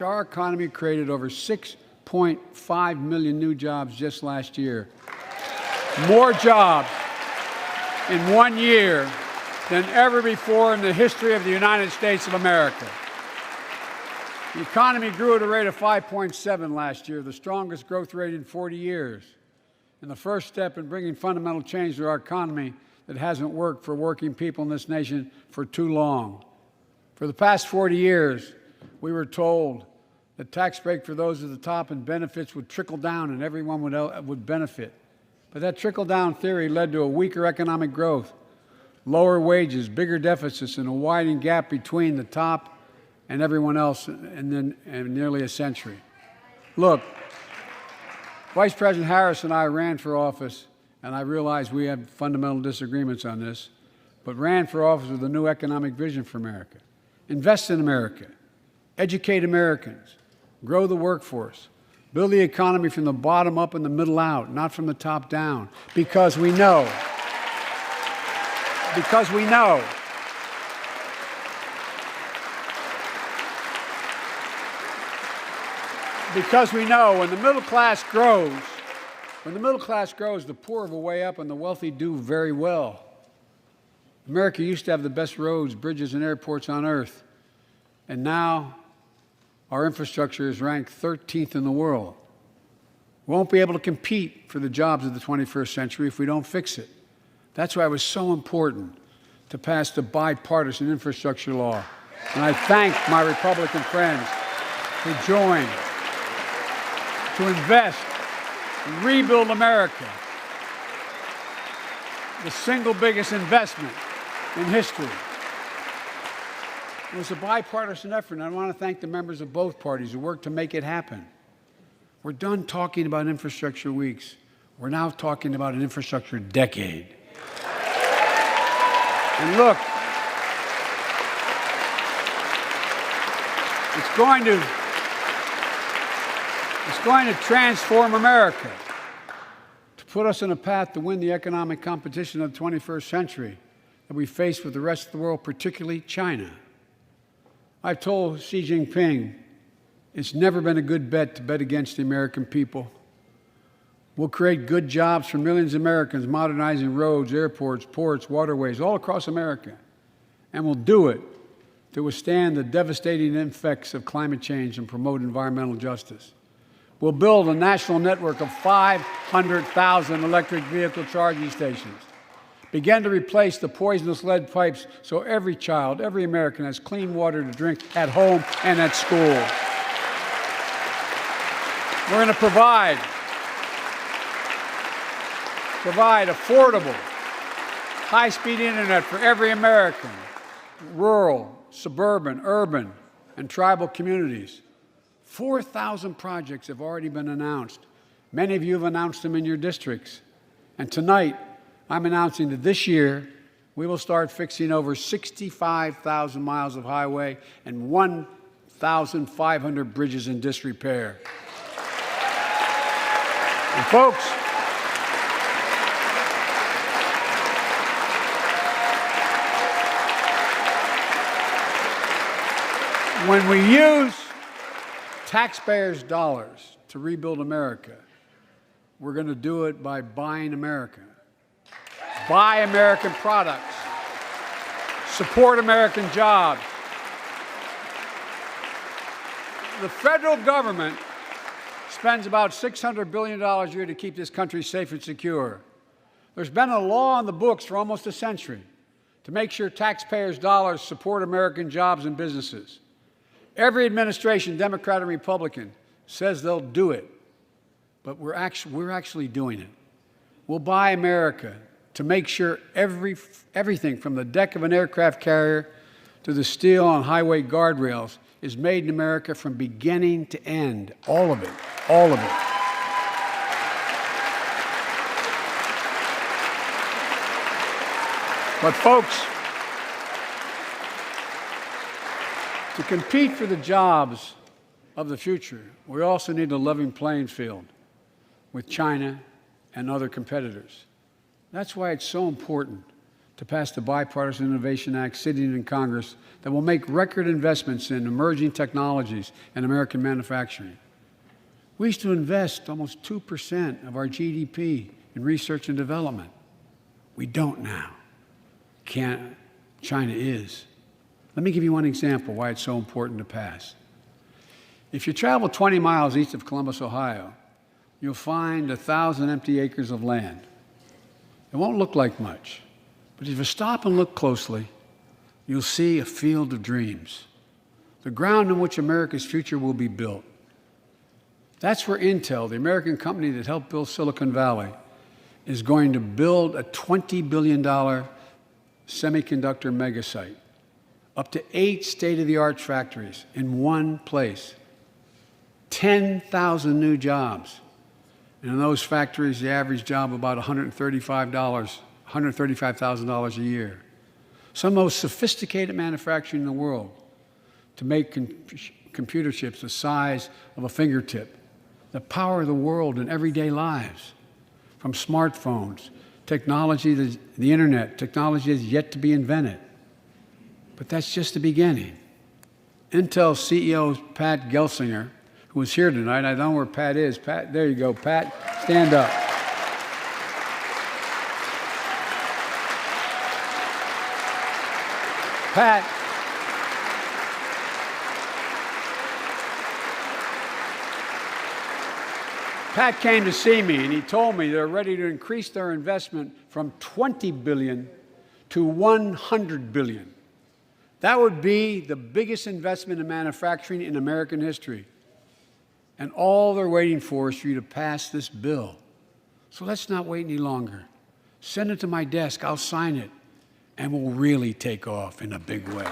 Our economy created over 6.5 million new jobs just last year. More jobs in 1 year than ever before in the history of the United States of America. The economy grew at a rate of 5.7 last year, the strongest growth rate in 40 years, and the first step in bringing fundamental change to our economy that hasn't worked for working people in this nation for too long. For the past 40 years, we were told that tax break for those at the top and benefits would trickle down and everyone would benefit. But that trickle-down theory led to a weaker economic growth, lower wages, bigger deficits, and a widening gap between the top and everyone else in nearly a century. Look, Vice President Harris and I ran for office, and I realize we have fundamental disagreements on this, but ran for office with a new economic vision for America. Invest in America, educate Americans, grow the workforce, build the economy from the bottom up and the middle out, not from the top down, because we know when the middle class grows, the poor have a way up and the wealthy do very well. America used to have the best roads, bridges, and airports on earth, and now our infrastructure is ranked 13th in the world. We won't be able to compete for the jobs of the 21st century if we don't fix it. That's why it was so important to pass the Bipartisan Infrastructure Law. And I thank my Republican friends who joined to invest and rebuild America, the single biggest investment in history. It was a bipartisan effort, and I want to thank the members of both parties who worked to make it happen. We're done talking about infrastructure weeks. We're now talking about an infrastructure decade. And look, it's going to transform America, to put us on a path to win the economic competition of the 21st century that we face with the rest of the world, particularly China. I've told Xi Jinping it's never been a good bet to bet against the American people. We'll create good jobs for millions of Americans, modernizing roads, airports, ports, waterways, all across America. And we'll do it to withstand the devastating effects of climate change and promote environmental justice. We'll build a national network of 500,000 electric vehicle charging stations. Begin to replace the poisonous lead pipes so every child, every American has clean water to drink at home and at school. We're going to provide affordable, high-speed internet for every American, rural, suburban, urban, and tribal communities. 4,000 projects have already been announced. Many of you have announced them in your districts. And tonight, I'm announcing that this year, we will start fixing over 65,000 miles of highway and 1,500 bridges in disrepair. And folks, when we use taxpayers' dollars to rebuild America, we're going to do it by buying America. Buy American products, support American jobs. The federal government spends about $600 billion a year to keep this country safe and secure. There's been a law on the books for almost a century to make sure taxpayers' dollars support American jobs and businesses. Every administration, Democrat and Republican, says they'll do it, but we're actually doing it. We'll buy America to make sure everything from the deck of an aircraft carrier to the steel on highway guardrails is made in America from beginning to end. All of it. All of it. But folks, to compete for the jobs of the future, we also need a level playing field with China and other competitors. That's why it's so important to pass the Bipartisan Innovation Act sitting in Congress that will make record investments in emerging technologies and American manufacturing. We used to invest almost 2% of our GDP in research and development. We don't now. China is. Let me give you one example why it's so important to pass. If you travel 20 miles east of Columbus, Ohio, you'll find 1,000 empty acres of land. It won't look like much, but if you stop and look closely, you'll see a field of dreams, the ground on which America's future will be built. That's where Intel, the American company that helped build Silicon Valley, is going to build a $20 billion semiconductor megasite, up to 8 state-of-the-art factories in one place, 10,000 new jobs. And in those factories, the average job about $135,000 a year. Some of the most sophisticated manufacturing in the world to make computer chips the size of a fingertip, that power the world in everyday lives, from smartphones, technology, the internet, technology that's yet to be invented. But that's just the beginning. Intel CEO Pat Gelsinger, who is here tonight, I don't know where Pat is. Pat, there you go, Pat, stand up. Pat came to see me, and he told me they're ready to increase their investment from $20 billion to $100 billion. That would be the biggest investment in manufacturing in American history. And all they're waiting for is for you to pass this bill. So let's not wait any longer. Send it to my desk, I'll sign it, and we'll really take off in a big way.